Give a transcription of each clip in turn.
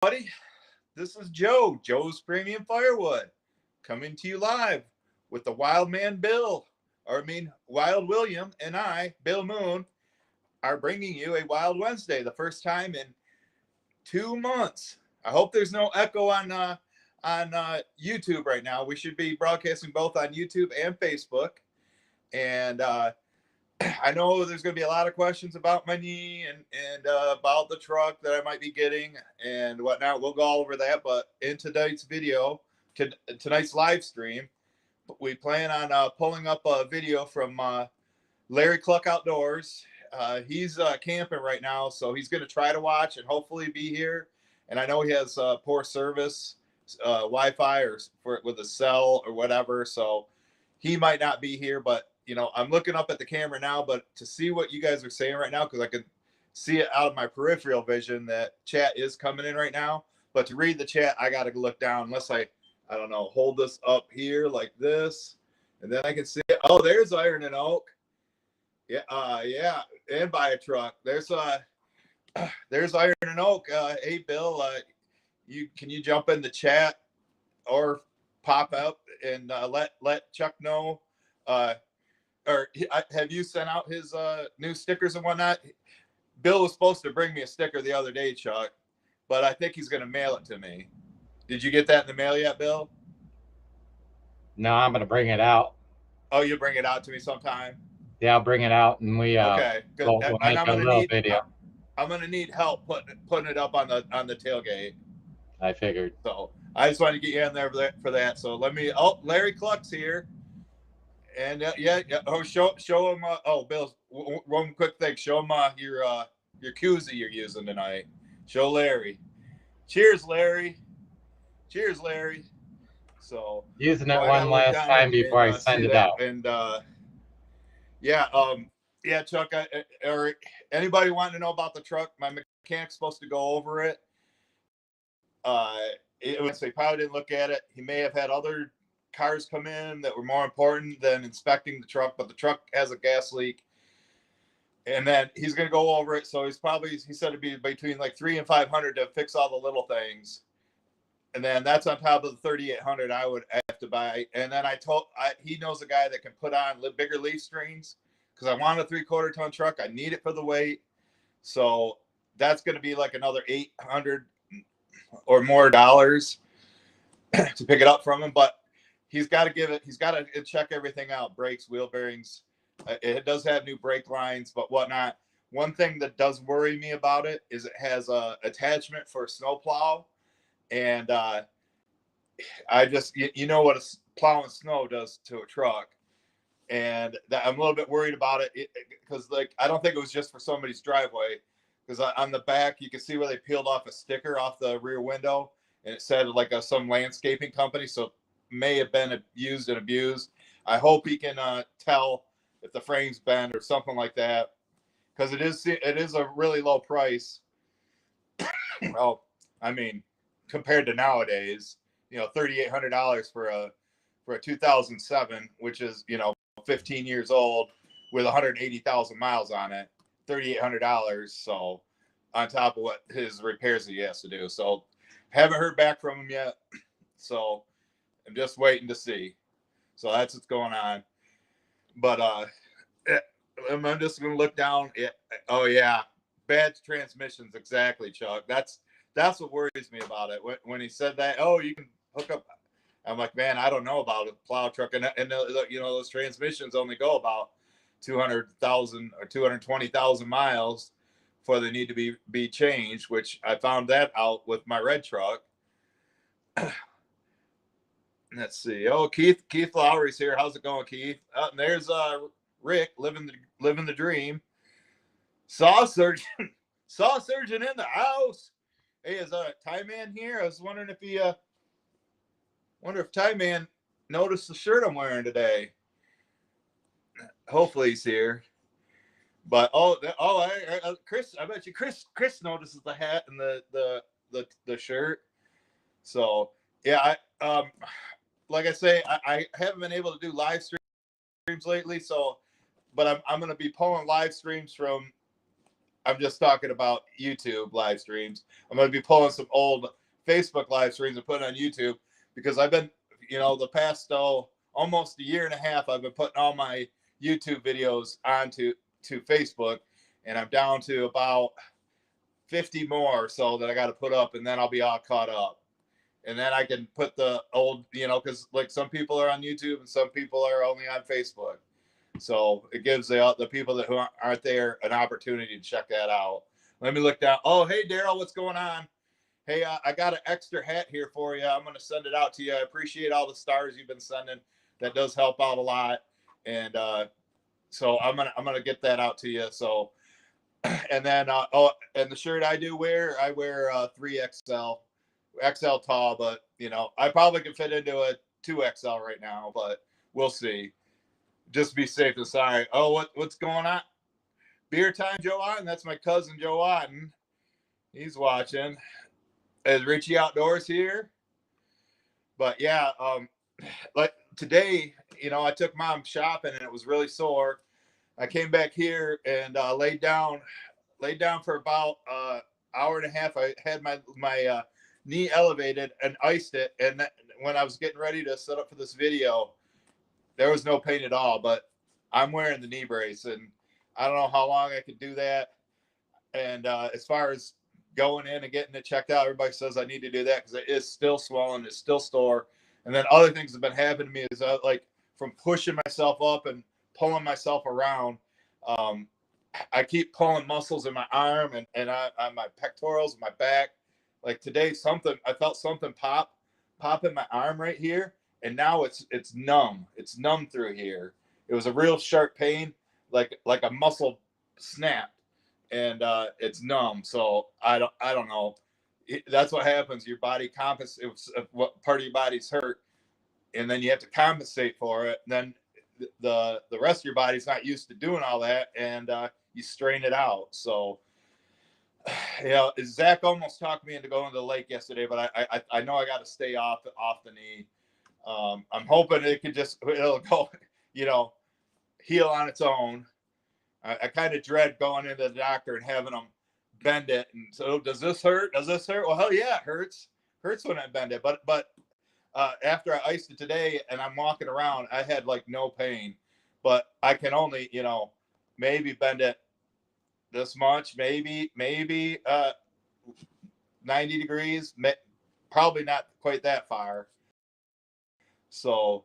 Buddy, this is Joe's Premium Firewood, coming to you live with the Wild Man Bill, Wild William, and I, Bill Moon, are bringing you a Wild Wednesday, the first time in 2 months. I hope there's no echo on YouTube right now. We should be broadcasting both on YouTube and Facebook, and I know there's going to be a lot of questions about my knee and about the truck that I might be getting and whatnot. We'll go all over that. But in tonight's video, tonight's live stream, we plan on pulling up a video from Larry Cluck Outdoors. He's camping right now, so he's going to try to watch and hopefully be here. And I know he has poor service, Wi-Fi with a cell or whatever, so he might not be here, but I'm looking up at the camera now, but to see what you guys are saying right now, because I can see it out of my peripheral vision that chat is coming in right now. But to read the chat, I got to look down unless I don't know, hold this up here like this, and then I can see it. Oh, there's Iron and Oak. Yeah, and buy a truck. There's Iron and Oak. Hey, Bill, can you jump in the chat or pop up and let Chuck know? Or have you sent out his new stickers and whatnot? Bill was supposed to bring me a sticker the other day, Chuck, but I think he's going to mail it to me. Did you get that in the mail yet, Bill? No, I'm going to bring it out. Oh, you bring it out to me sometime? Yeah, I'll bring it out, and Okay, good. we'll make a little video. I'm going to need help putting it up on the tailgate. I figured. So I just wanted to get you in there for that. So let me. Oh, Larry Cluck's here. And yeah. Oh, show him. Bill, one quick thing. Show him your koozie you're using tonight. Show Larry. Cheers, Larry. Cheers, Larry. So using it one last time before I send it out. And yeah, Chuck. Or anybody wanting to know about the truck? My mechanic's supposed to go over it. They probably didn't look at it. He may have had other cars come in that were more important than inspecting the truck, but the truck has a gas leak, and then he's going to go over it. So he said it'd be between like $300 and $500 to fix all the little things, and then that's on top of the $3,800 I would have to buy. And then he knows a guy that can put on bigger leaf strings, because I want a 3/4 ton truck. I need it for the weight, so that's going to be like another $800 or more dollars to pick it up from him. But he's got to check everything out: brakes, wheel bearings. It does have new brake lines, but whatnot. One thing that does worry me about it is it has a attachment for a snowplow, and I just what a plow and snow does to a truck, and I'm a little bit worried about it because I don't think it was just for somebody's driveway, because on the back you can see where they peeled off a sticker off the rear window, and it said some landscaping company, so may have been used and abused. I hope he can tell if the frame's bent or something like that, because it is a really low price. Well, I mean, compared to nowadays, $3,800 for a 2007, which is 15 years old with 180,000 miles on it. $3,800. So on top of what his repairs he has to do. So haven't heard back from him yet. So I'm just waiting to see. So that's what's going on. But I'm just going to look down. Oh, yeah. Bad transmissions. Exactly, Chuck. That's what worries me about it. When he said that, you can hook up. I'm like, man, I don't know about a plow truck. And those transmissions only go about 200,000 or 220,000 miles before they need to be changed, which I found that out with my red truck. Let's see. Oh, Keith Lowry's here. How's it going, Keith? And there's Rick living the dream. Saw surgeon in the house. Hey, is Tie Man here? I was wondering if Tie Man noticed the shirt I'm wearing today. Hopefully he's here. But Chris, I bet you Chris notices the hat and the shirt. So yeah, like I say, I haven't been able to do live streams lately. So, but I'm going to be pulling live streams from I'm just talking about YouTube live streams. I'm going to be pulling some old Facebook live streams and putting on YouTube because I've been, the past almost a year and a half, I've been putting all my YouTube videos onto Facebook, and I'm down to about 50 more or so that I got to put up, and then I'll be all caught up. And then I can put the old, because like some people are on YouTube and some people are only on Facebook. So it gives the people that who aren't there an opportunity to check that out. Let me look down. Oh, hey, Daryl, what's going on? Hey, I got an extra hat here for you. I'm going to send it out to you. I appreciate all the stars you've been sending. That does help out a lot. And so I'm gonna get that out to you. So, and then and the shirt I wear 3XL, XL tall, but I probably can fit into a 2XL right now, but we'll see. Just be safe and sorry. Oh, what's going on? Beer time, Joe Otten. That's my cousin Joe Otten. He's watching. Is Richie Outdoors here? But yeah, like today, I took Mom shopping and it was really sore. I came back here and laid down for about hour and a half. I had my knee elevated and iced it, and when I was getting ready to set up for this video, there was no pain at all. But I'm wearing the knee brace, and I don't know how long I could do that. And as far as going in and getting it checked out, everybody says I need to do that because it is still swollen, it's still sore. And then other things have been happening to me is like from pushing myself up and pulling myself around. I keep pulling muscles in my arm and on my pectorals, my back. Like today, I felt something pop in my arm right here, and now it's numb. It's numb through here. It was a real sharp pain, like a muscle snapped, and it's numb. So I don't know. That's what happens. Your body compensates what part of your body's hurt, and then you have to compensate for it. And then the rest of your body's not used to doing all that, and you strain it out. So Zach almost talked me into going to the lake yesterday, but I know I got to stay off the knee. I'm hoping it'll go heal on its own. I kind of dread going into the doctor and having them bend it. And so, does this hurt? Well, hell yeah, it hurts when I bend it. But after I iced it today and I'm walking around, I had like no pain, but I can only, maybe bend it this much, maybe 90 degrees, probably not quite that far. So,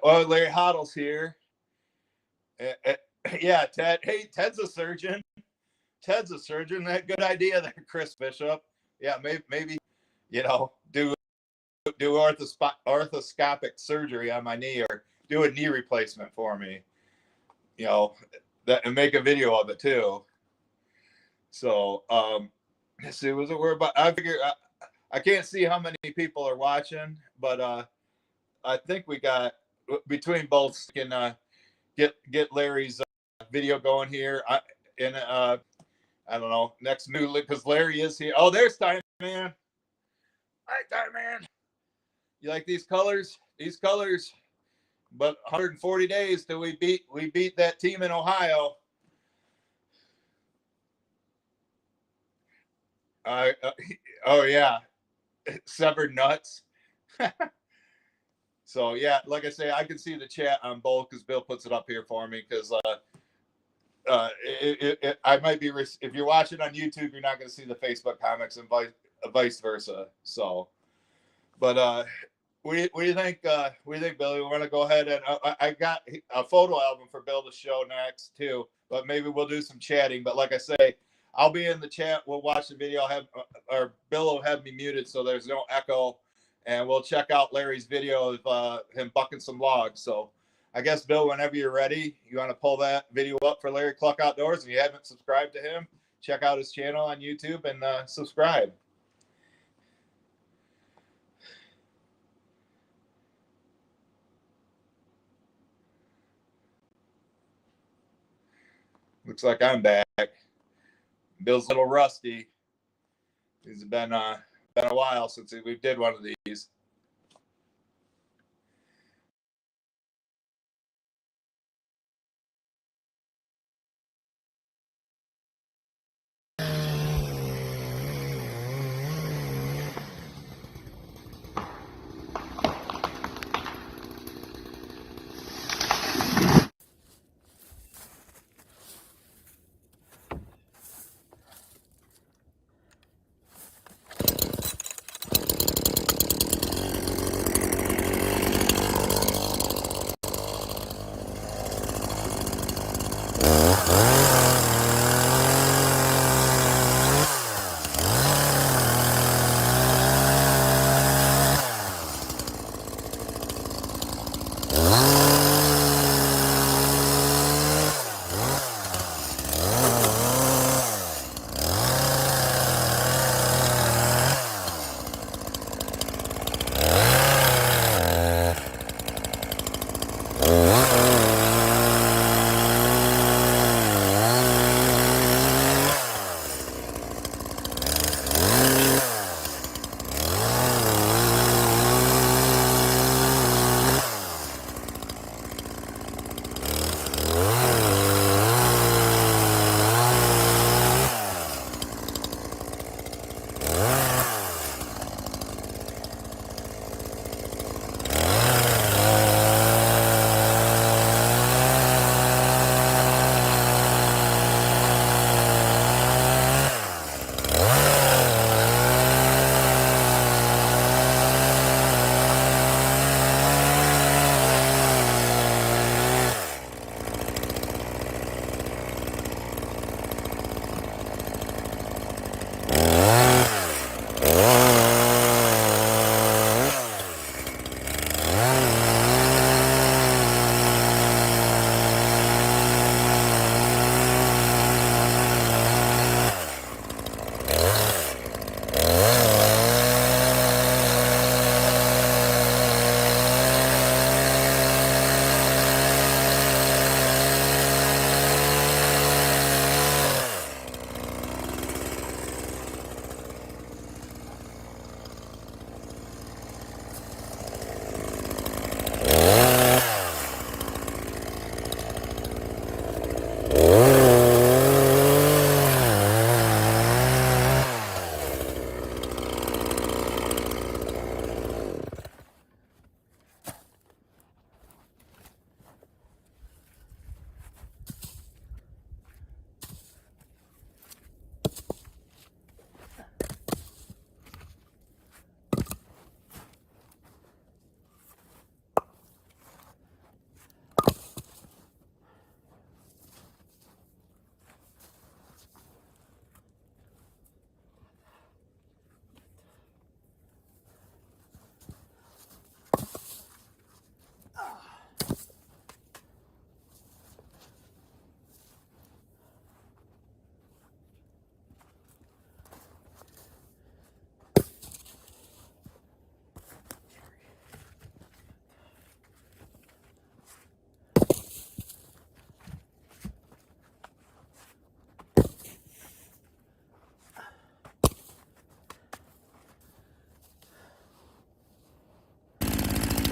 oh, Larry Hoddle's here. Yeah, Ted. Hey, Ted's a surgeon. That good idea there, Chris Bishop. Yeah, maybe do orthoscopic surgery on my knee or do a knee replacement for me. That and make a video of it too. So let's see, was it where about? I figure I can't see how many people are watching, but I think we got between both can get Larry's video going here. I don't know next new because Larry is here. Oh, there's Time Man. Hi, Time Man. You like these colors? But 140 days till we beat that team in Ohio. Oh yeah, severed nuts. So yeah, like I say, I can see the chat on both because Bill puts it up here for me. Because I might be if you're watching on YouTube, you're not going to see the Facebook comments and vice versa. So, but what do you think? What do you think, Billy? We want to go ahead and I got a photo album for Bill to show next too, but maybe we'll do some chatting. But like I say, I'll be in the chat. We'll watch the video. Or Bill will have me muted so there's no echo, and we'll check out Larry's video of him bucking some logs. So I guess Bill, whenever you're ready, you want to pull that video up for Larry Cluck Outdoors. If you haven't subscribed to him, check out his channel on YouTube and subscribe. Looks like I'm back. Bill's a little rusty. It's been a while since we did one of these.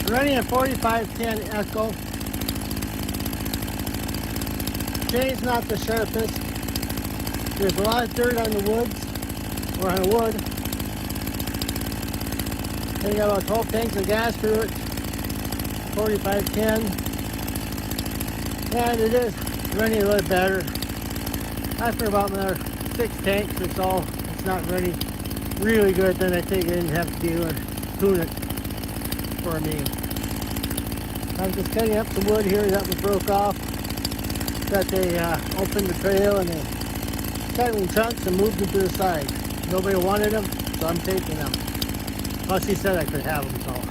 Running a 4510 Echo. Chain's not the sharpest. There's a lot of dirt on the woods, or on the wood. Then you got about 12 tanks of gas through it. 4510. And it is running a little better. After about another 6 tanks or so, it's not running really good. Then I think I didn't have to deal and tune it for me. I'm just cutting up some wood here that was broke off. That they opened the trail and they cut them in chunks and moved them to the side. Nobody wanted them, so I'm taking them. Well, she said I could have them, so.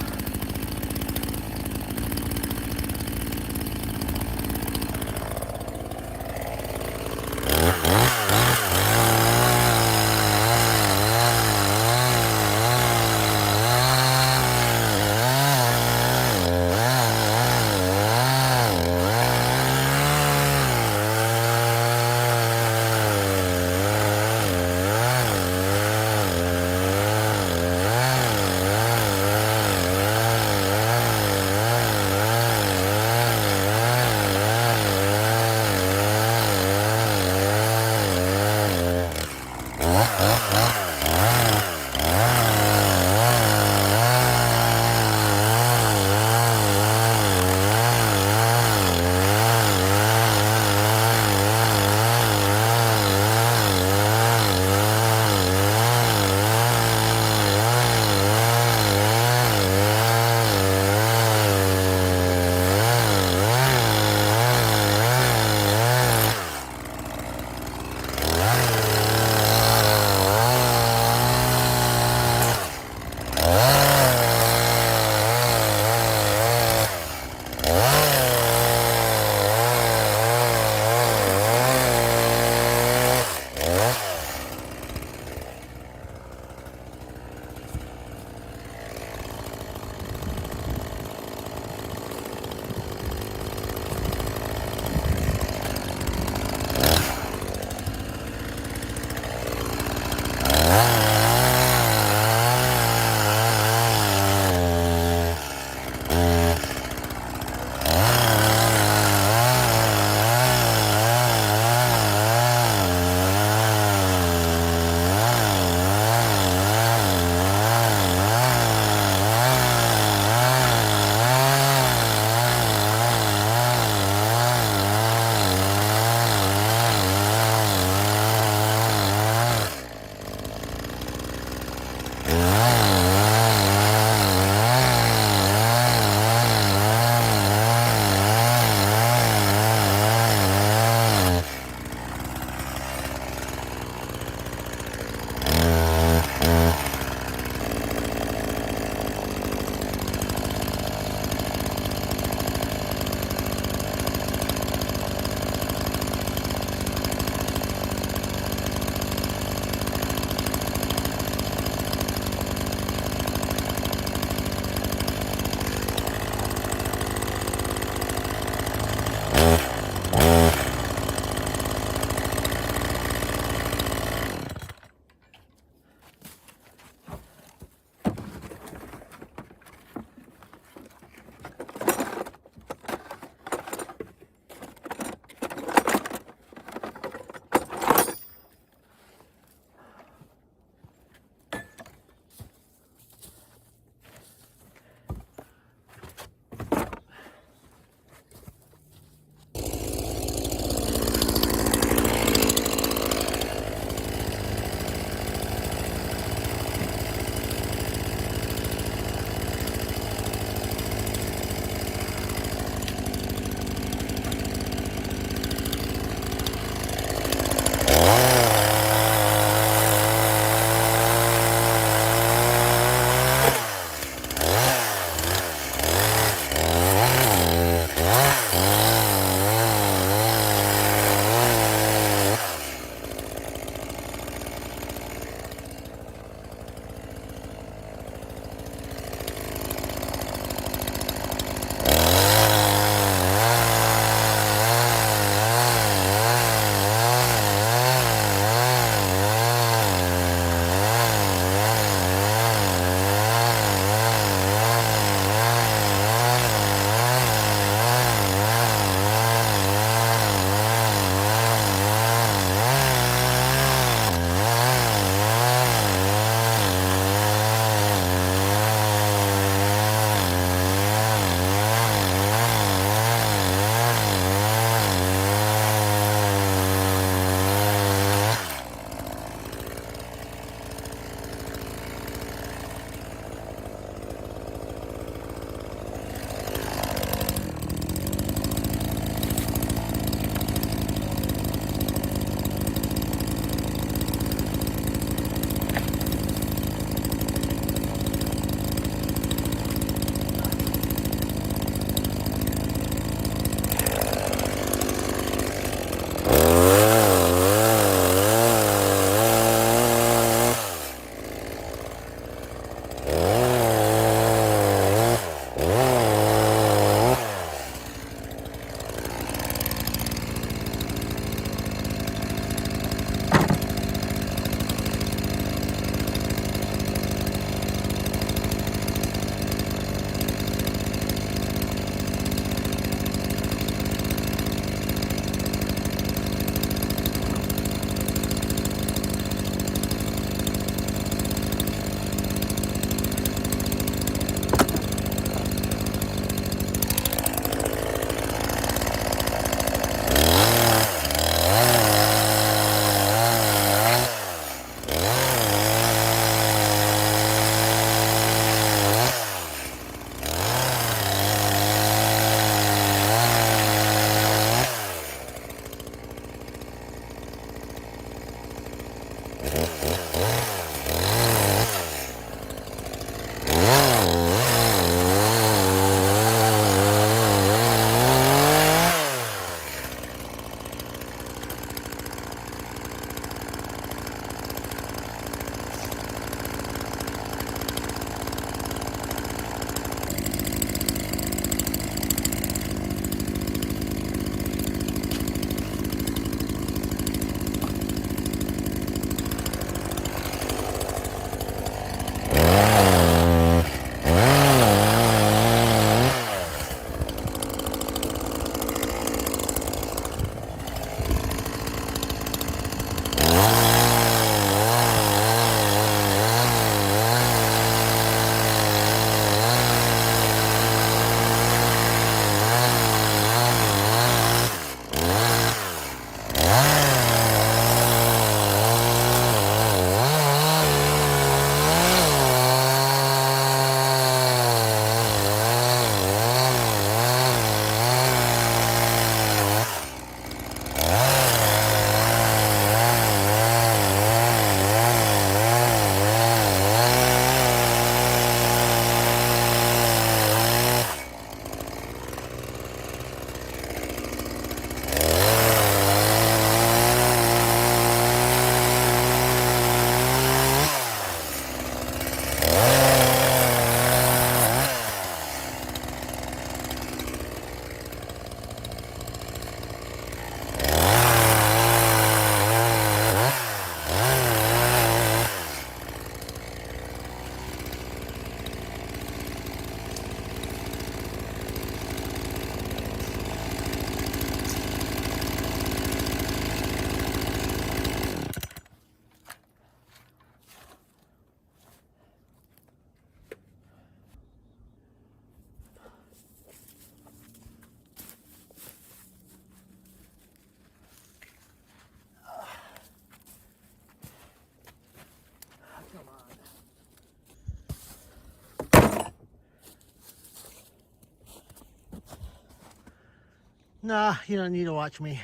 Nah, you don't need to watch me.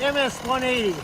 MS 180.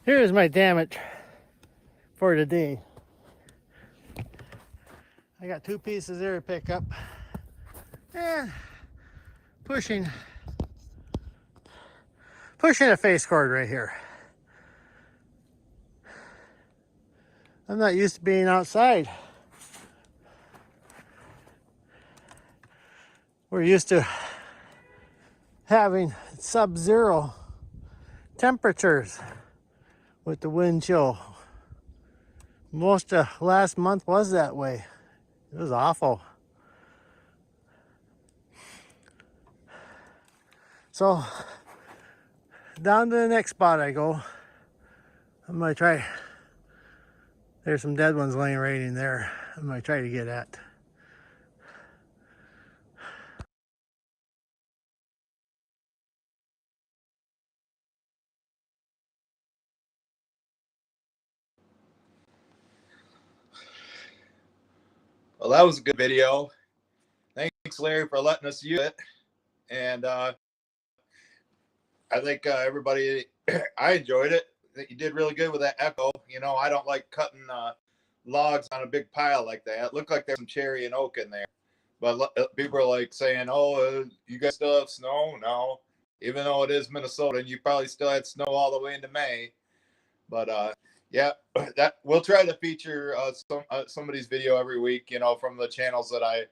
Here's my damage for the day. I got 2 pieces there to pick up. And pushing a face cord right here. I'm not used to being outside. We're used to having sub-zero temperatures with the wind chill. Most of last month was that way. It was awful. So down to the next spot I go. I'm gonna try. There's some dead ones laying right in there. I'm gonna try to get at. Well, that was a good video. Thanks, Larry, for letting us use it. And I think everybody, I enjoyed it. I think you did really good with that echo. You know, I don't like cutting logs on a big pile like that. It looked like there's some cherry and oak in there. But people are like saying, oh, you guys still have snow? No. Even though it is Minnesota, and you probably still had snow all the way into May. But yeah, that we'll try to feature somebody's video every week, you know, from the channels that I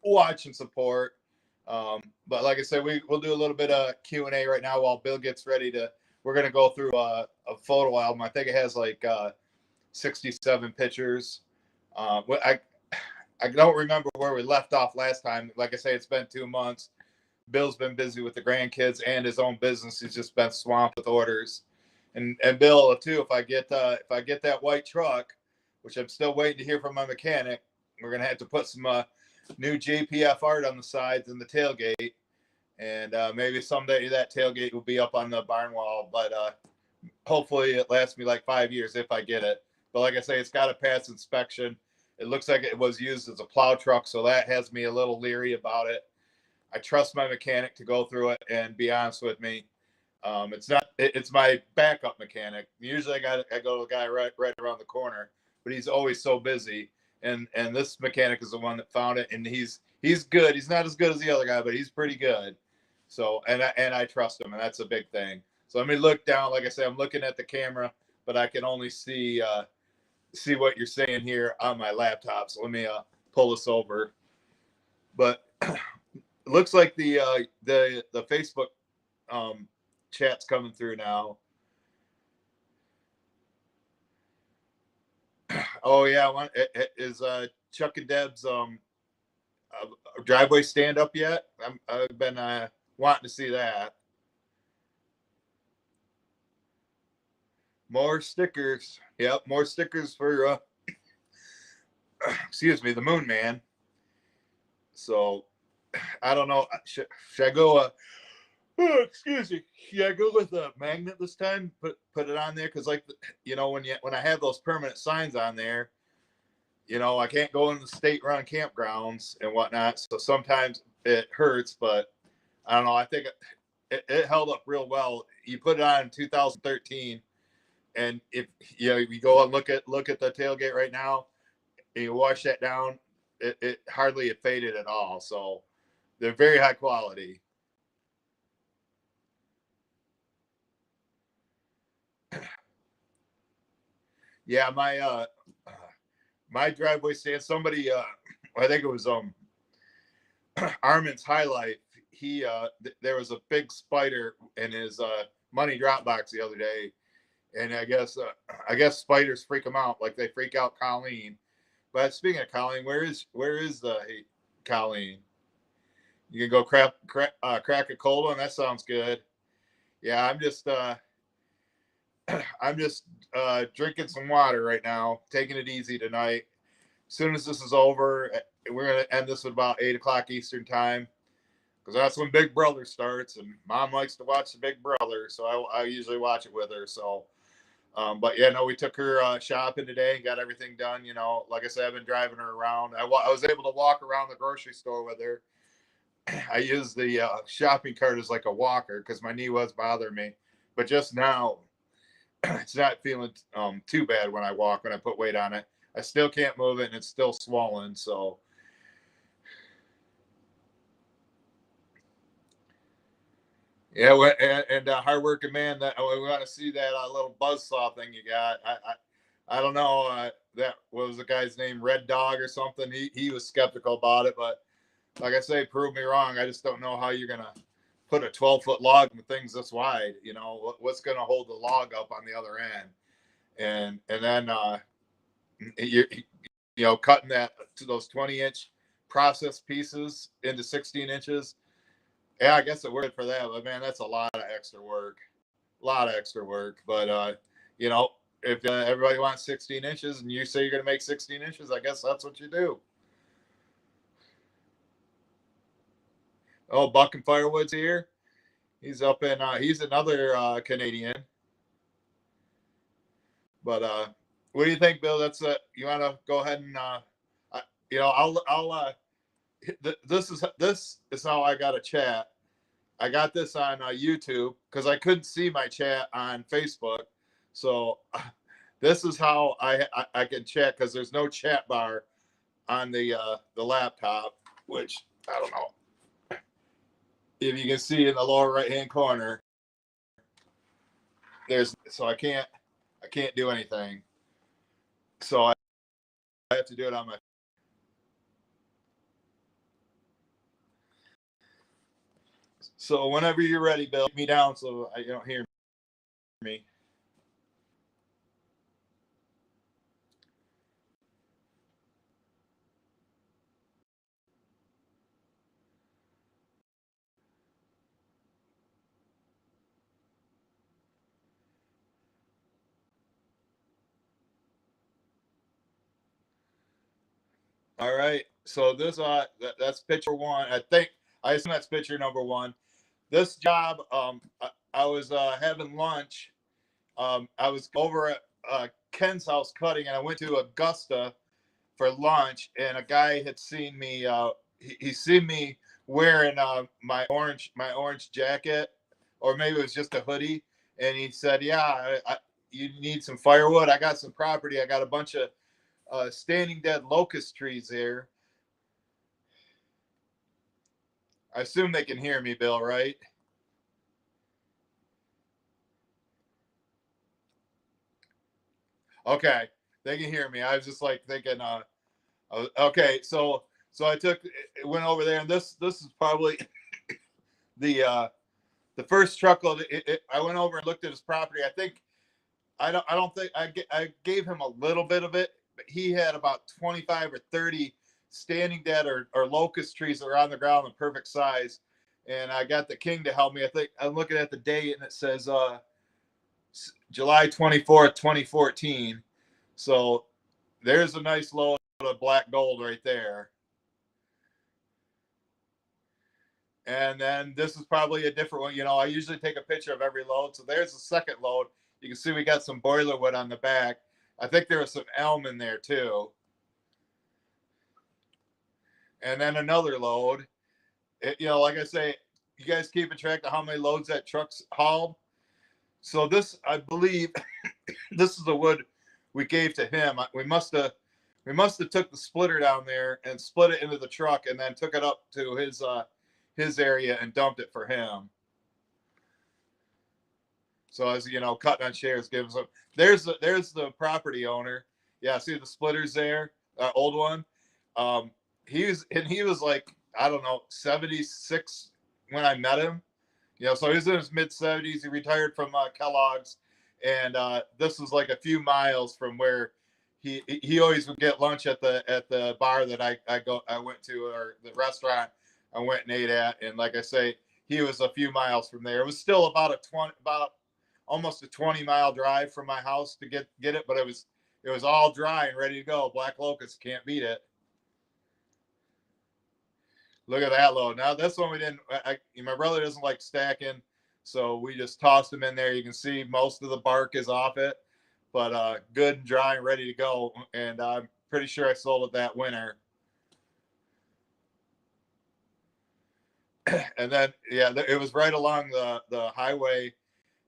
watch and support. But like I said, we'll do a little bit of Q&A right now while Bill gets ready to. We're gonna go through a photo album. I think it has like 67 pictures. I don't remember where we left off last time. Like I say, it's been 2 months. Bill's been busy with the grandkids and his own business. He's just been swamped with orders. And Bill too. If I get that white truck, which I'm still waiting to hear from my mechanic, we're gonna have to put some new JPF art on the sides and the tailgate, and maybe someday that tailgate will be up on the barn wall. But hopefully it lasts me like 5 years if I get it. But like I say, it's got to pass inspection. It looks like it was used as a plow truck, so that has me a little leery about it. I trust my mechanic to go through it and be honest with me. It's my backup mechanic. Usually I go to a guy right around the corner, but he's always so busy. And this mechanic is the one that found it, and he's good. He's not as good as the other guy, but he's pretty good. So and I trust him, and that's a big thing. So let me look down. Like I said, I'm looking at the camera, but I can only see what you're saying here on my laptop. So let me pull this over. But it looks like the Facebook chat's coming through now. Oh yeah, is Chuck and Deb's driveway stand up yet? I've been wanting to see that. More stickers. Yep, more stickers for excuse me, the Moon Man. So I don't know. Should I go? Excuse me. Should I go with a magnet this time? Put it on there because, like, you know, when I have those permanent signs on there, you know, I can't go in the state-run campgrounds and whatnot. So sometimes it hurts, but I don't know. I think it held up real well. You put it on in 2013, and if you know, you go and look at the tailgate right now, and you wash that down, it hardly faded at all. So they're very high quality. Yeah, my driveway stand. Somebody, I think it was Armin's Highlight. He there was a big spider in his money drop box the other day, and I guess spiders freak him out like they freak out Colleen. But speaking of Colleen, where is Colleen? You can go crack a cold one. That sounds good. Yeah, I'm just drinking some water right now, taking it easy tonight. As soon as this is over, we're going to end this at about 8 o'clock Eastern time, because that's when Big Brother starts, and Mom likes to watch the Big Brother, so I usually watch it with her. So, but yeah, no, we took her shopping today and got everything done. You know, like I said, I've been driving her around. I was able to walk around the grocery store with her. I used the shopping cart as like a walker because my knee was bothering me. But just now, it's not feeling too bad when I walk, when I put weight on it. I still can't move it, and it's still swollen. So, yeah, and hardworking man, that we want to see that little buzzsaw thing you got. I don't know. That what was the guy's name, Red Dog or something. He was skeptical about it, but like I say, prove me wrong. I just don't know how you're gonna put a 12-foot log with things this wide. You know, what's gonna hold the log up on the other end, and then you know, cutting that to those 20-inch process pieces into 16 inches. Yeah, I guess it worked for that, but man, that's a lot of extra work. A lot of extra work. But you know, if everybody wants 16 inches and you say you're gonna make 16 inches, I guess that's what you do. Oh, Buck and Firewood's here. He's up in he's another Canadian. But what do you think, Bill? That's you want to go ahead and you know, I'll this is how I got a chat. I got this on YouTube because I couldn't see my chat on Facebook. So this is how I can chat, because there's no chat bar on the laptop, which I don't know if you can see in the lower right hand corner. So I can't do anything. So I have to do it on my. So whenever you're ready, Bill, me down so you don't hear me. All right. So this that's picture one. I assume that's picture number one. This job, I was having lunch. I was over at Ken's house cutting, and I went to Augusta for lunch, and a guy had seen me. He seen me wearing my orange jacket, or maybe it was just a hoodie, and he said, "Yeah, you need some firewood. I got some property. I got a bunch of standing dead locust trees here." I assume they can hear me, Bill, right? Okay, they can hear me. I was just like thinking, okay, so I went over there, and this is probably the first truckload. I went over and looked at his property. I don't think I gave him a little bit of it, but he had about 25 or 30 standing dead or locust trees that were on the ground in perfect size. And I got the king to help me. I think I'm looking at the date, and it says July 24th, 2014. So there's a nice load of black gold right there. And then this is probably a different one. You know, I usually take a picture of every load. So there's the second load. You can see we got some boiler wood on the back. I think there was some elm in there too. And then another load. You know, like I say, you guys keeping track of how many loads that truck's hauled? So this, I believe, this is the wood we gave to him. We must have took the splitter down there and split it into the truck, and then took it up to his area and dumped it for him. So as you know, cutting on shares gives them. There's the property owner. Yeah, see the splitters there, old one. He was like, I don't know, 76 when I met him. You know, so he was in his mid 70s. He retired from Kellogg's, and this was like a few miles from where he always would get lunch at the bar that I went to, or the restaurant I went and ate at. And like I say, he was a few miles from there. It was still about almost a 20-mile drive from my house to get it, but it was all dry and ready to go. Black locust, can't beat it. Look at that load. Now this one we didn't. My brother doesn't like stacking, so we just tossed them in there. You can see most of the bark is off it, but good and dry and ready to go. And I'm pretty sure I sold it that winter. And then yeah, it was right along the highway,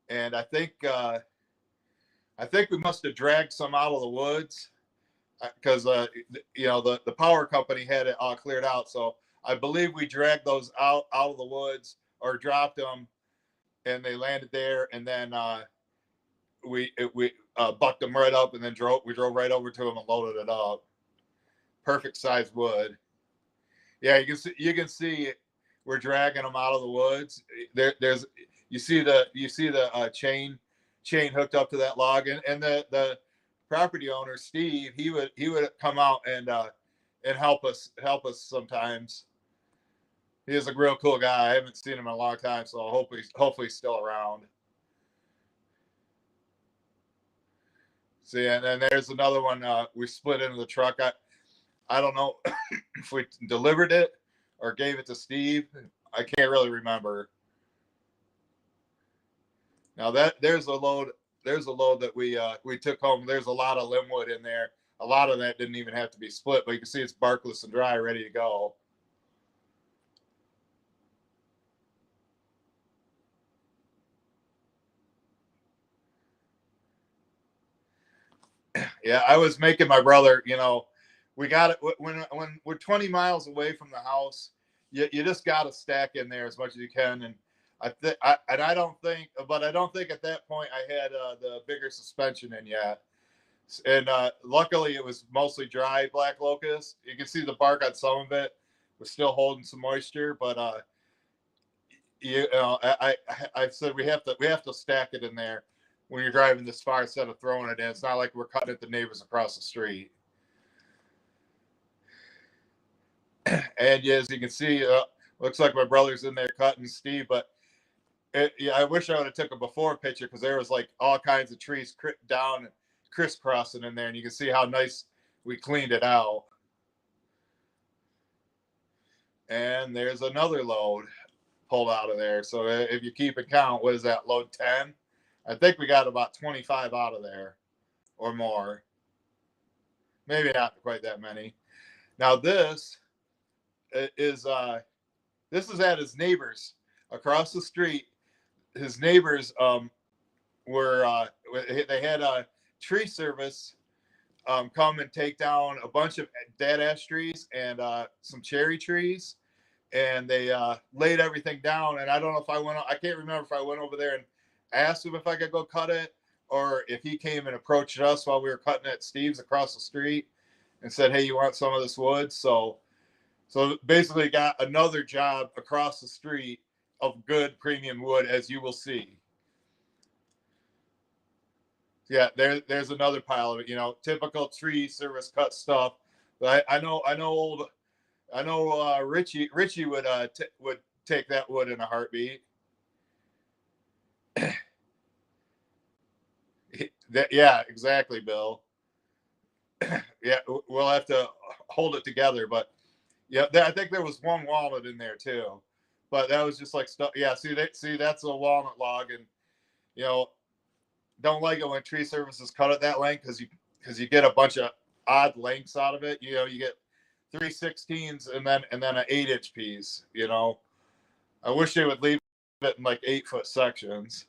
and I think I think we must have dragged some out of the woods because you know, the power company had it all cleared out. So I believe we dragged those out of the woods or dropped them, and they landed there. And then we bucked them right up, and then we drove right over to them and loaded it up. Perfect size wood. Yeah, you can see we're dragging them out of the woods. There's you see the chain hooked up to that log, and the property owner Steve, he would come out and help us sometimes. He is a real cool guy. I haven't seen him in a long time, so hopefully he's still around. See, and then there's another one we split into the truck. I don't know if we delivered it or gave it to Steve. I can't really remember. Now there's a load that we took home. There's a lot of limbwood in there. A lot of that didn't even have to be split, but you can see it's barkless and dry, ready to go. Yeah, I was making my brother, you know, we got it when we're 20 miles away from the house. You just got to stack in there as much as you can, and I don't think at that point I had the bigger suspension in yet, and luckily it was mostly dry black locust. You can see the bark on some of it was still holding some moisture, but you know, I said we have to stack it in there when you're driving this far instead of throwing it in. It's not like we're cutting at the neighbors across the street. And as you can see, looks like my brother's in there cutting Steve, but yeah, I wish I would have took a before picture because there was like all kinds of trees down and crisscrossing in there, and you can see how nice we cleaned it out. And there's another load pulled out of there. So if you keep it count, what is that, load 10? I think we got about 25 out of there or more. Maybe not quite that many. Now this is at his neighbors across the street. His neighbors were they had a tree service come and take down a bunch of dead ash trees and some cherry trees, and they laid everything down. And I don't know if I can't remember if I went over there and asked him if I could go cut it, or if he came and approached us while we were cutting at Steve's across the street and said, "Hey, you want some of this wood?" So basically got another job across the street of good premium wood, as you will see. Yeah, there's another pile of it, you know, typical tree service cut stuff. But I know Richie would take that wood in a heartbeat. Yeah, exactly, Bill. Yeah, we'll have to hold it together, but yeah, I think there was one walnut in there too, but that was just like stuff. Yeah, see that's a walnut log, and you know, don't like it when tree services cut it that length because you get a bunch of odd lengths out of it. You know, you get 3/16 and then an 8-inch piece. You know, I wish they would leave it in like 8-foot sections.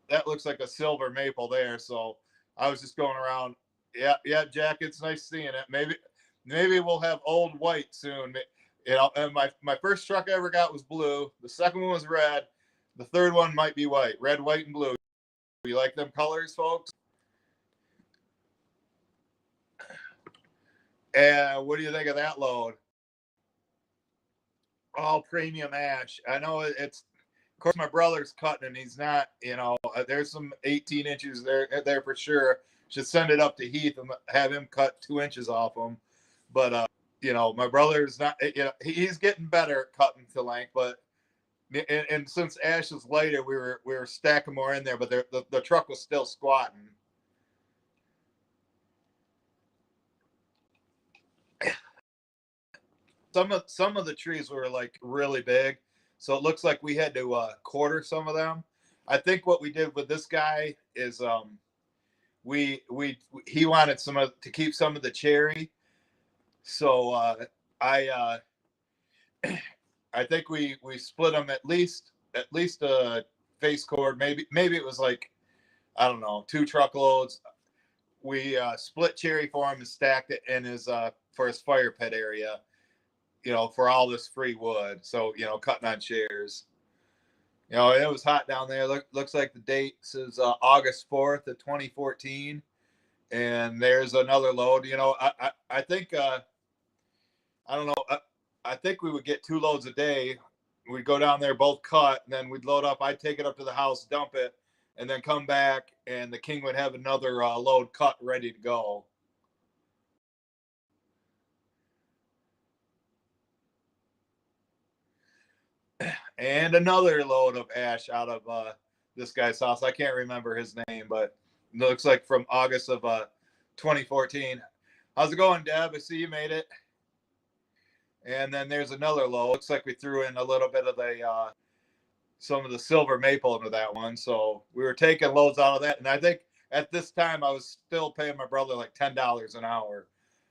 That looks like a silver maple there. So I was just going around. Yeah, Jack, it's nice seeing it. Maybe we'll have old white soon. You know, and my first truck I ever got was blue. The second one was red. The third one might be white. Red, white, and blue. You like them colors, folks? And what do you think of that load? All premium ash. I know it's, of course, my brother's cutting, and he's not. You know, there's some 18 inches there for sure. Should send it up to Heath and have him cut 2 inches off them. But you know, my brother's not. You know, he's getting better at cutting to length, but. And since ash is lighter, we were stacking more in there, but the truck was still squatting. Some of the trees were like really big, so it looks like we had to quarter some of them. I think what we did with this guy is he wanted to keep some of the cherry, so I think we split them at least a face cord. Maybe it was like I don't know, 2 truckloads. We split cherry for him and stacked it in his for his fire pit area, for all this free wood. So, cutting on shares. It was hot down there. Looks like the date is August 4th of 2014. And there's another load. I think, I don't know. I think we would get 2 loads a day. We'd go down there, both cut, and then we'd load up. I'd take it up to the house, dump it, and then come back, and the king would have another load cut ready to go. And another load of ash out of this guy's house. I can't remember his name, but it looks like from August of 2014. How's it going, Deb? I see you made it. And then there's another load. Looks like we threw in a little bit of the some of the silver maple into that one. So we were taking loads out of that. And I think at this time I was still paying my brother like $10 an hour.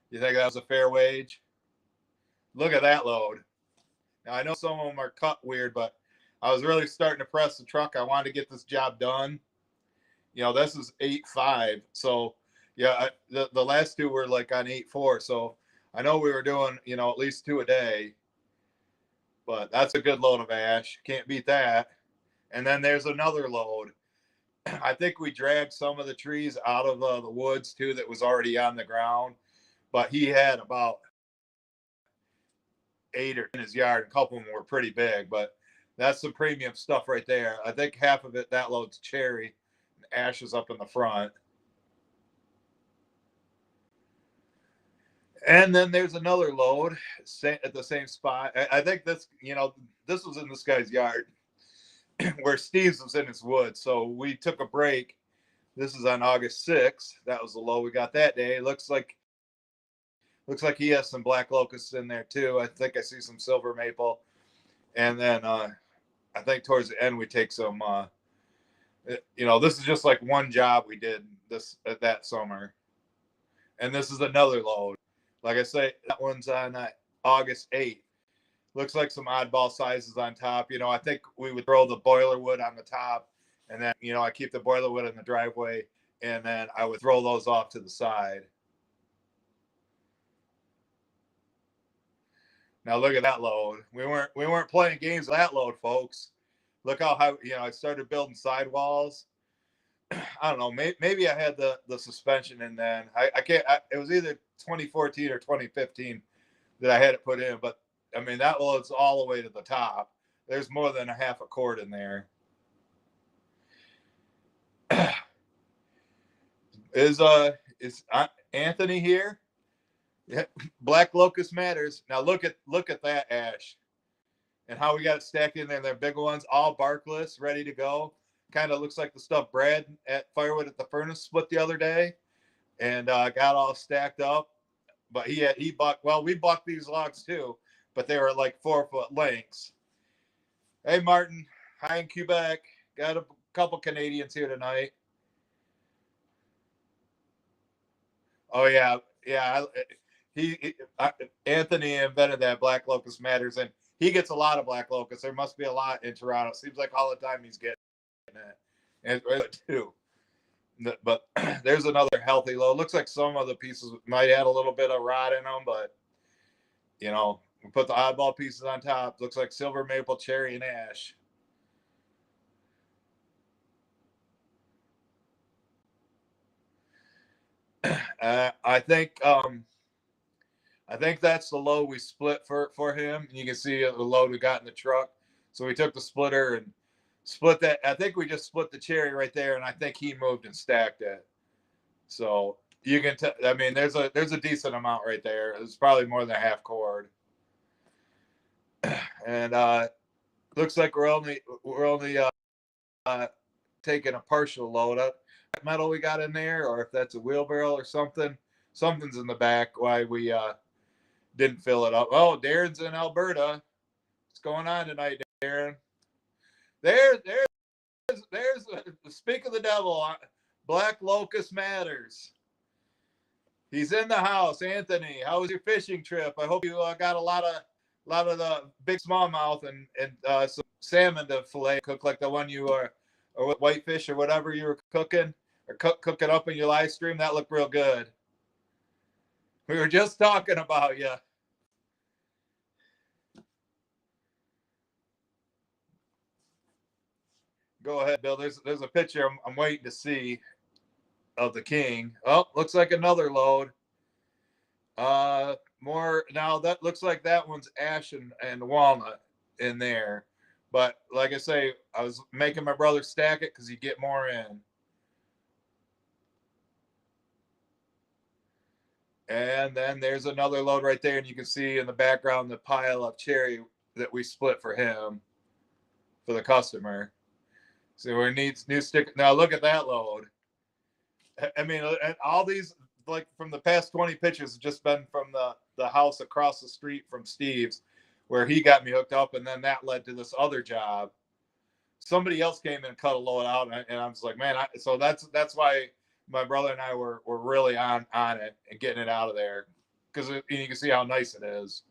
You think that was a fair wage? Look at that load. Now, I know some of them are cut weird, but I was really starting to press the truck. I wanted to get this job done. This is 8.5. So, yeah, the last 2 were like on 8.4. So I know we were doing, at least 2 a day. But that's a good load of ash. Can't beat that. And then there's another load. I think we dragged some of the trees out of the woods, too, that was already on the ground. But he had about 8 in his yard. A couple of them were pretty big, but that's some premium stuff right there. I think half of it, that load's cherry. Ash is up in the front. And then there's another load at the same spot. I think this, this was in this guy's yard where Steve's was in his woods. So we took a break. This is on August 6th. That was the load we got that day. Looks like he has some black locusts in there too. I think I see some silver maple. And then I think towards the end we take some, this is just like one job we did that summer. And this is another load. Like I say, that one's on August 8th. Looks like some oddball sizes on top. I think we would throw the boiler wood on the top. And then, I keep the boiler wood in the driveway. And then I would throw those off to the side. Now look at that load. We weren't playing games with that load, folks. Look how high, I started building sidewalls. I don't know. Maybe I had the suspension in then. I can't. It was either 2014 or 2015 that I had it put in. But I mean, that load's all the way to the top. There's more than a half a cord in there. Is Anthony here? Yeah, Black Locust Matters. Now look at that ash and how we got it stacked in there. They're big ones, all barkless, ready to go. Kind of looks like the stuff Brad at Firewood at the furnace split the other day, and got all stacked up. But he bucked. Well, we bucked these logs too, but they were like 4-foot lengths. Hey, Martin. Hi in Quebec. Got a couple Canadians here tonight. Oh yeah. Anthony invented that Black Locust Matters, and he gets a lot of black locusts. There must be a lot in Toronto. Seems like all the time he's getting it, and too. But there's another healthy load. Looks like some of the pieces might add a little bit of rot in them, but we put the oddball pieces on top. Looks like silver maple, cherry, and ash. I think that's the load we split for him. You can see the load we got in the truck. So we took the splitter and split that. I think we just split the cherry right there, and I think he moved and stacked it. So you can tell. I mean, there's a decent amount right there. It's probably more than a half cord. And looks like we're only taking a partial load up. Metal we got in there, or if that's a wheelbarrow or something. Something's in the back. Why we didn't fill it up. Oh, Darren's in Alberta. What's going on tonight, Darren? There's speak of the devil. Black Locust Matters. He's in the house. Anthony, how was your fishing trip? I hope you got a lot of the big smallmouth and some salmon to fillet cook like the one you or whitefish or whatever you were cooking or cooking up in your live stream. That looked real good. We were just talking about you. Go ahead, Bill. There's a picture I'm waiting to see of the king. Oh, looks like another load. More now. That looks like that one's ash and walnut in there. But like I say, I was making my brother stack it because you get more in. And then there's another load right there, and you can see in the background the pile of cherry that we split for him, for the customer. So we need new stick. Now look at that load. I mean, all these, like from the past 20 pictures, have just been from the house across the street from Steve's, where he got me hooked up, and then that led to this other job. Somebody else came in and cut a load out, and I was like, man, so that's why my brother and I were really on it and getting it out of there, because you can see how nice it is.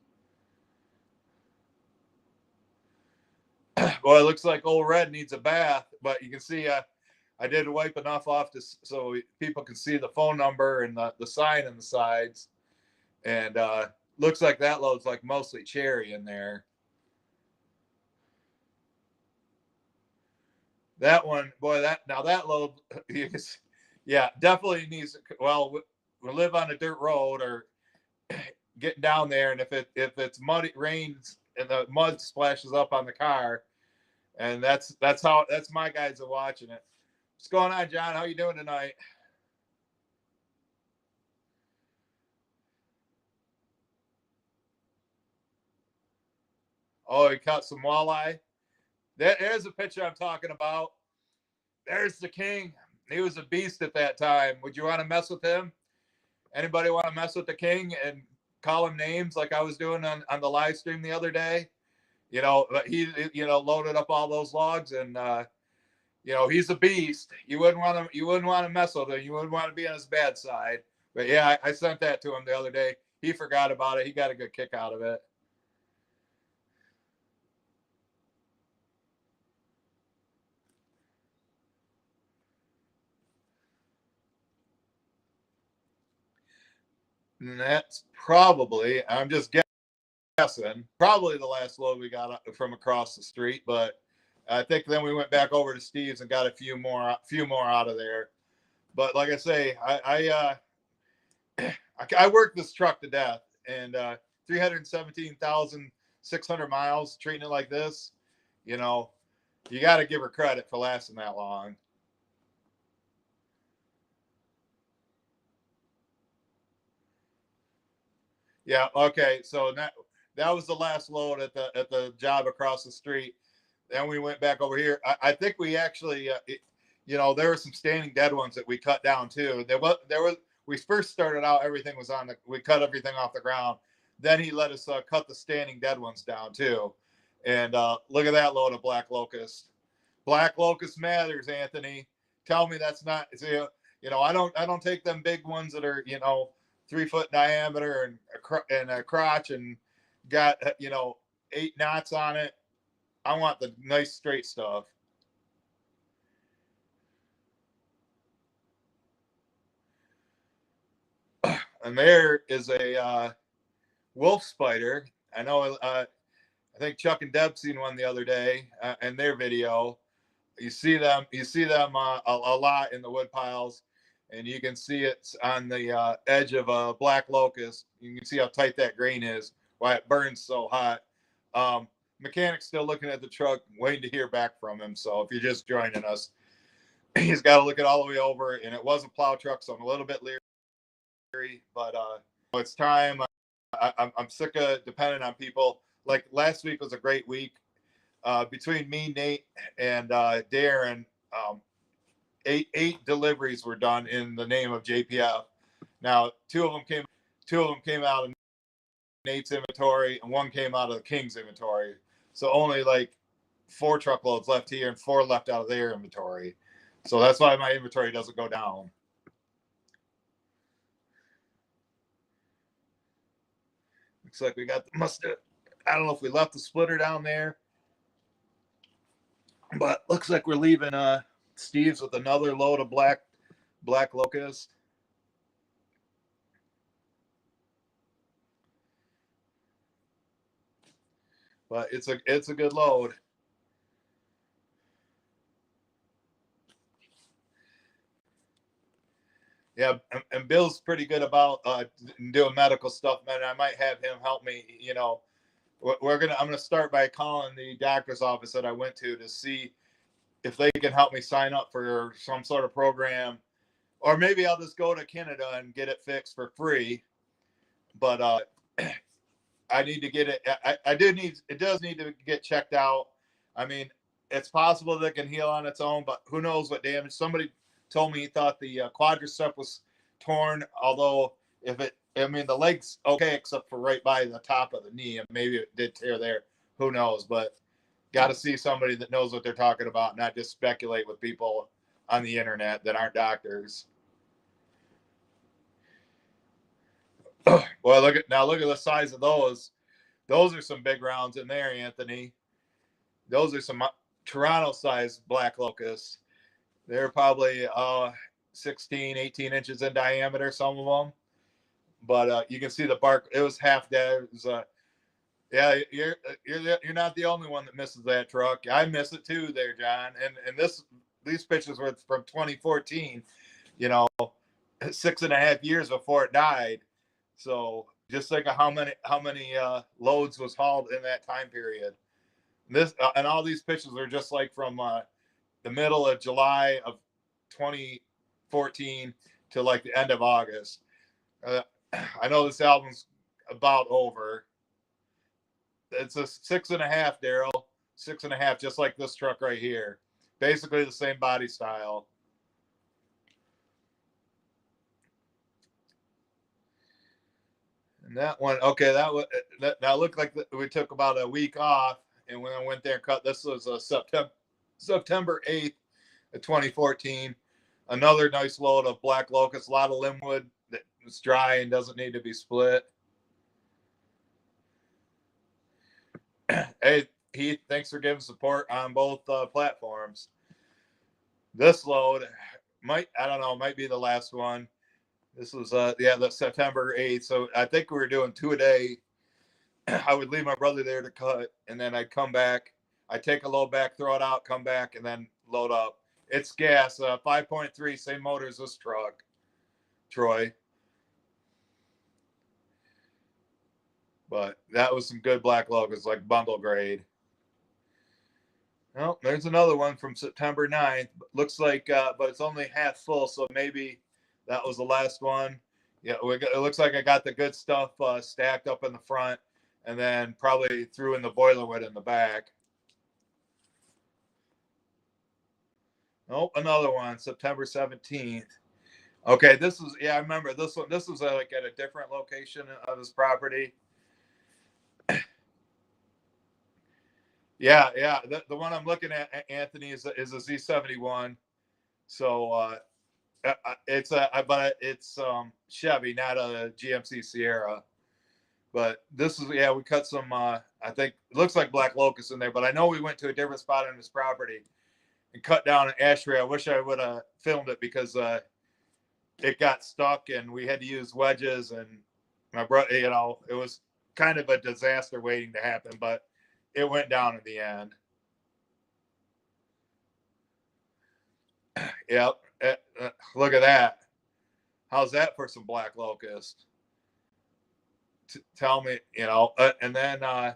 Well, it looks like old Red needs a bath, but you can see I did wipe enough off so people can see the phone number and the sign on the sides. And looks like that load's like mostly cherry in there. That one, boy, that load, yeah, definitely needs. Well, we live on a dirt road or getting down there, and if it's muddy, rains and the mud splashes up on the car, and that's my guys are watching it. What's going on, John? How you doing tonight? Oh, he caught some walleye. There's a picture I'm talking about. There's the king. He was a beast at that time. Would you want to mess with him? Anybody want to mess with the king and call him names like I was doing on the live stream the other day? You know, he loaded up all those logs, and he's a beast. You wouldn't want to mess with him. You wouldn't want to be on his bad side. But yeah, I sent that to him the other day. He forgot about it. He got a good kick out of it. And that's probably, I'm just guessing, probably the last load we got from across the street. But I think then we went back over to Steve's and got a few more out of there. But like I say, I worked this truck to death, and 317,600 miles treating it like this. You know, you got to give her credit for lasting that long. Yeah. Okay. So that was the last load at the job across the street. Then we went back over here. I think we actually, there were some standing dead ones that we cut down too. We first started out, everything was we cut everything off the ground. Then he let us cut the standing dead ones down too. And look at that load of black locust. Black locust matters, Anthony. Tell me that's not, I don't take them big ones that are, 3 foot diameter and a crotch and got 8 knots on it. I want the nice straight stuff. And there is a wolf spider. I know. I think Chuck and Deb seen one the other day in their video. You see them a lot in the wood piles. And you can see it's on the edge of a black locust. You can see how tight that grain is, why it burns so hot. Mechanic's still looking at the truck, waiting to hear back from him. So if you're just joining us, he's got to look it all the way over. And it was a plow truck, so I'm a little bit leery. But it's time. I'm sick of depending on people. Like last week was a great week. Between me, Nate, and Darren, 8 deliveries were done in the name of JPF. Now, two of them came out of Nate's inventory, and 1 came out of the King's inventory. So only like 4 truckloads left here and 4 left out of their inventory. So that's why my inventory doesn't go down. Looks like we got I don't know if we left the splitter down there, but looks like we're leaving Steve's with another load of black locust. But it's a good load. Yeah, and Bill's pretty good about doing medical stuff, man. I might have him help me. You know, I'm gonna start by calling the doctor's office that I went to see if they can help me sign up for some sort of program, or maybe I'll just go to Canada and get it fixed for free. But I need to get it. It does need to get checked out. I mean, it's possible that it can heal on its own, but who knows what damage. Somebody told me he thought the quadricep was torn, although the leg's okay except for right by the top of the knee, and maybe it did tear there. Who knows? But got to see somebody that knows what they're talking about, not just speculate with people on the internet that aren't doctors. Well, look at the size of those. Those are some big rounds in there, Anthony. Those are some Toronto-sized black locusts. They're probably 16, 18 inches in diameter, some of them. But you can see the bark. It was half dead. It was, yeah, you're not the only one that misses that truck. I miss it too, there, John. And these pictures were from 2014. You know, 6.5 years before it died. So just think of how many loads was hauled in that time period. This and all these pictures are just like from the middle of July of 2014 to like the end of August. I know this album's about over. It's a 6.5, Daryl. 6.5, just like this truck right here. Basically the same body style. And that one, okay, that looked like we took about a week off, and when I went there and cut, this was September 8th of 2014. Another nice load of black locust, a lot of limbwood that is dry and doesn't need to be split. Hey, Heath, thanks for giving support on both platforms. This load might be the last one. This was the September 8th. So I think we were doing 2 a day. I would leave my brother there to cut, and then I'd come back. I'd take a load back, throw it out, come back, and then load up. It's gas, 5.3, same motor as this truck, Troy. But that was some good black locust, like bundle grade. Well, there's another one from September 9th. Looks like, but it's only half full, so maybe that was the last one. Yeah, it looks like I got the good stuff stacked up in the front, and then probably threw in the boiler wood in the back. Oh, another one, September 17th. Okay, this was, I remember this one. This was like at a different location of his property. Yeah. The one I'm looking at, Anthony, is a Z71. So it's Chevy, not a GMC Sierra. But this is, we cut some, I think it looks like black locust in there, but I know we went to a different spot on his property and cut down an ash tree. I wish I would have filmed it because it got stuck and we had to use wedges, and my brother, it was kind of a disaster waiting to happen, but it went down in the end. Yep. Look at that. How's that for some black locust? Tell me, and then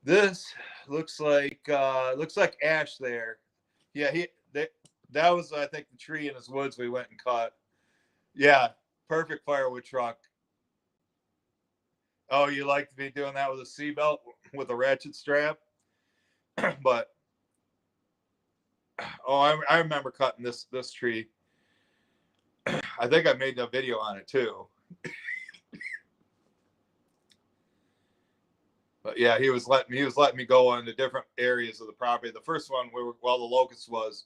this looks like ash there. Yeah, that was, I think, the tree in his woods we went and cut. Yeah, perfect firewood truck. Oh, you like to be doing that with a seatbelt with a ratchet strap? But I remember cutting this tree. I think I made a video on it too. But yeah, he was letting me go into different areas of the property. The first one while the locust was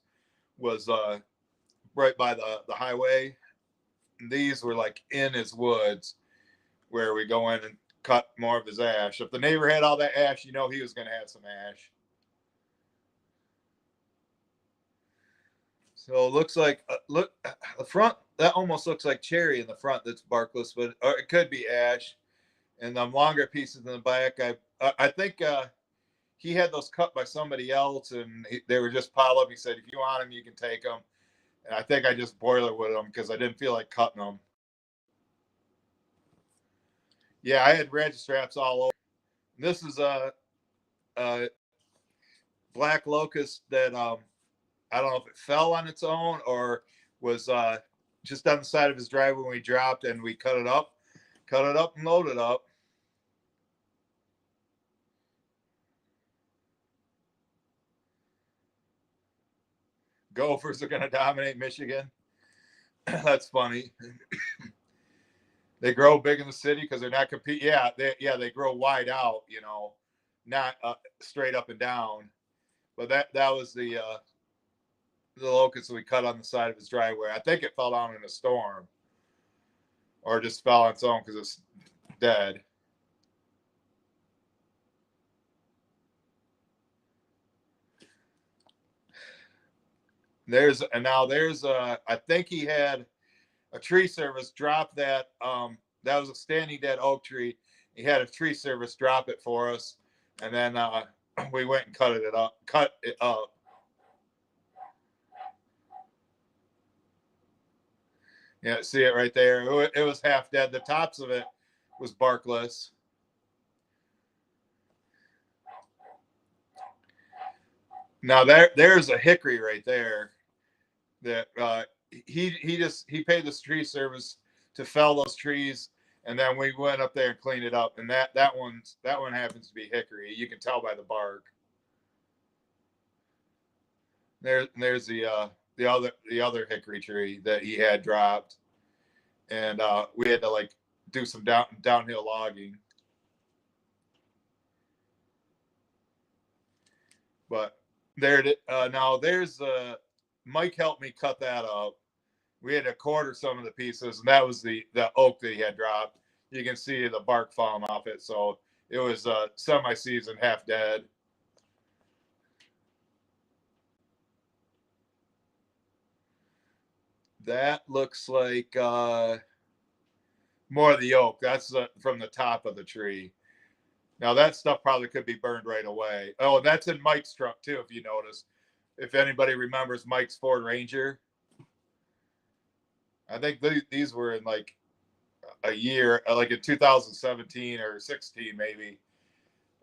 right by the highway. And these were like in his woods where we go in and cut more of his ash. If the neighbor had all that ash, he was going to have some ash. So it looks like look the front. That almost looks like cherry in the front. That's barkless, but or it could be ash. And the longer pieces in the back, I think he had those cut by somebody else, and they were just piled up. He said, "If you want them, you can take them." And I think I just boilerwood them because I didn't feel like cutting them. Yeah, I had ratchet straps all over. This is a black locust that I don't know if it fell on its own or was just on the side of his driveway when we dropped, and we cut it up and loaded it up. Gophers are going to dominate Michigan. That's funny. They grow big in the city because they're not compete. Yeah, they grow wide out. You know, not straight up and down. But that was the locust that we cut on the side of his driveway. I think it fell down in a storm, or just fell on its own because it's dead. There's I think he had a tree service drop that that was a standing dead oak tree. He had a tree service drop it for us, and then we went and cut it up. Yeah, see it right there. It was half dead. The tops of it was barkless. Now there's a hickory right there that he paid this tree service to fell those trees, and then we went up there and cleaned it up. And that one happens to be hickory. You can tell by the bark. There's the other hickory tree that he had dropped, and we had to like do some downhill logging. But now there's Mike helped me cut that up. We had to quarter some of the pieces, and that was the oak that he had dropped. You can see the bark falling off it, so it was semi-seasoned, half dead. That looks like more of the oak. That's from the top of the tree. Now that stuff probably could be burned right away. Oh, that's in Mike's truck too, if you notice. If anybody remembers Mike's Ford Ranger. I think these were in like a year, like in 2017 or 16 maybe.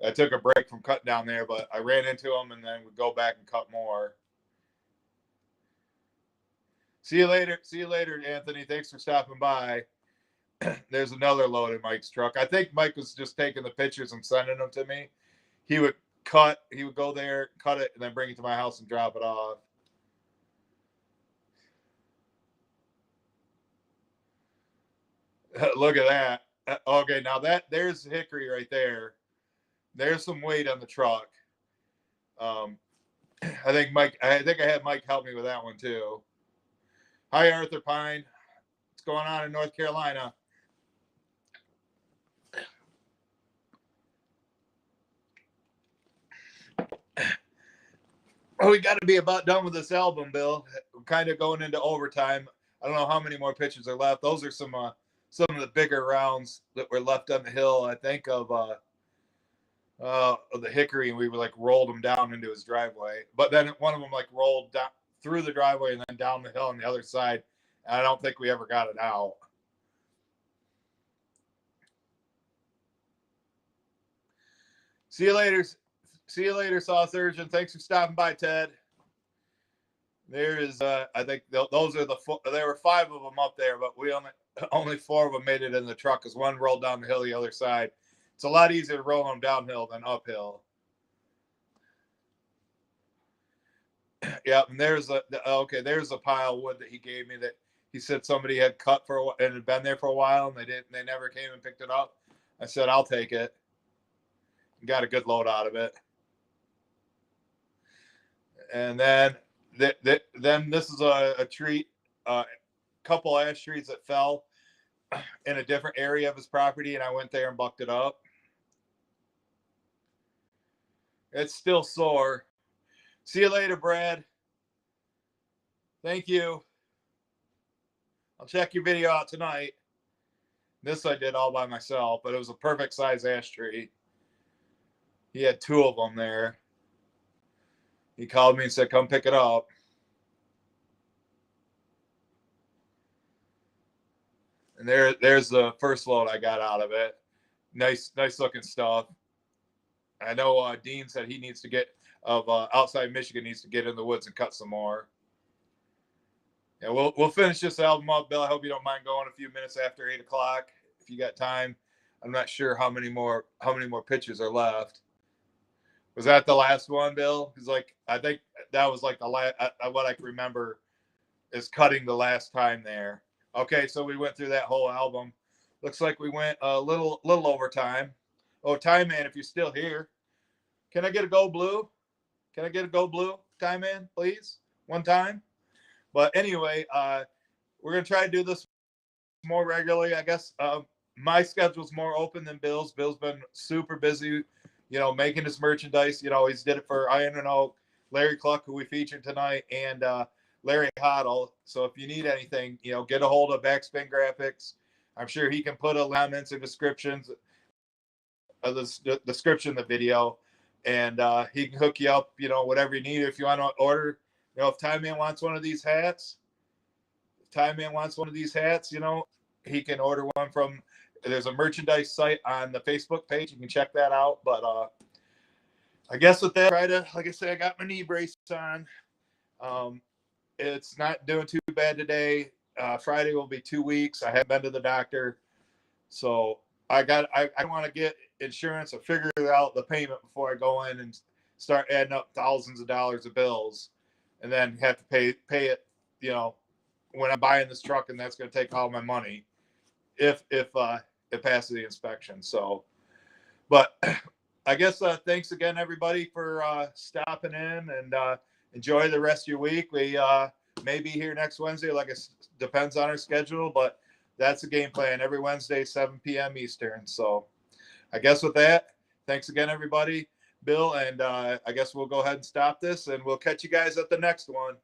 I took a break from cutting down there, but I ran into them and then would go back and cut more. See you later, Anthony. Thanks for stopping by. There's another load in Mike's truck. I think Mike was just taking the pictures and sending them to me. He would go there, cut it, and then bring it to my house and drop it off. Look at that. Okay, now there's hickory right there. There's some weight on the truck. I think I had Mike help me with that one too. Hi, Arthur Pine. What's going on in North Carolina? Oh, we got to be about done with this album, Bill. We're kind of going into overtime. I don't know how many more pitches are left. Those are some of the bigger rounds that were left on the hill. I think of the hickory, and we were like rolled them down into his driveway. But then one of them like rolled down through the driveway and then down the hill on the other side. And I don't think we ever got it out. See you later, Saw Surgeon. Thanks for stopping by, Ted. There is, I think those are there were 5 of them up there, but we only 4 of them made it in the truck because one rolled down the hill the other side. It's a lot easier to roll them downhill than uphill. Yeah, and there's a pile of wood that he gave me that he said somebody had cut for a while and had been there for a while, and they never came and picked it up. I said, I'll take it. Got a good load out of it. And then this is a treat, couple ash trees that fell in a different area of his property, and I went there and bucked it up. It's still sore. See you later, Brad. Thank you. I'll check your video out tonight. This I did all by myself, but it was a perfect size ash tree. He had 2 of them there. He called me and said, come pick it up. And there's the first load I got out of it. Nice looking stuff. I know Dean said he needs to get outside Michigan needs to get in the woods and cut some more. Yeah, we'll finish this album up, Bill. I hope you don't mind going a few minutes after 8 o'clock if you got time. I'm not sure how many more pictures are left. Was that the last one, Bill? Because I think that was like the last. What I can remember is cutting the last time there. Okay, so we went through that whole album. Looks like we went a little over time. Oh, Time Man, if you're still here, can I get a go blue? Can I get a go blue, Time Man, please? One time. But anyway, we're gonna try to do this more regularly. I guess my schedule's more open than Bill's. Bill's been super busy, making his merchandise. He's did it for Iron and Oak, Larry Cluck, who we featured tonight, and Larry Hoddle. So if you need anything, get a hold of Backspin Graphics. I'm sure he can put comments or descriptions of the description of the video, and he can hook you up, whatever you need. If you want to order, if Time Man wants one of these hats, he can order one from, there's a merchandise site on the Facebook page. You can check that out. But I guess with that, like I said, I got my knee brace on. It's not doing too bad today. Friday will be 2 weeks. I haven't been to the doctor. So I want to get insurance and figure out the payment before I go in and start adding up thousands of dollars of bills and then have to pay it, when I'm buying this truck, and that's going to take all my money if it passes the inspection. So, but I guess thanks again, everybody, for stopping in, and enjoy the rest of your week. We may be here next Wednesday, it depends on our schedule, but that's the game plan. Every Wednesday, 7 p.m. Eastern. So I guess with that, thanks again, everybody. Bill, and I guess we'll go ahead and stop this, and we'll catch you guys at the next one.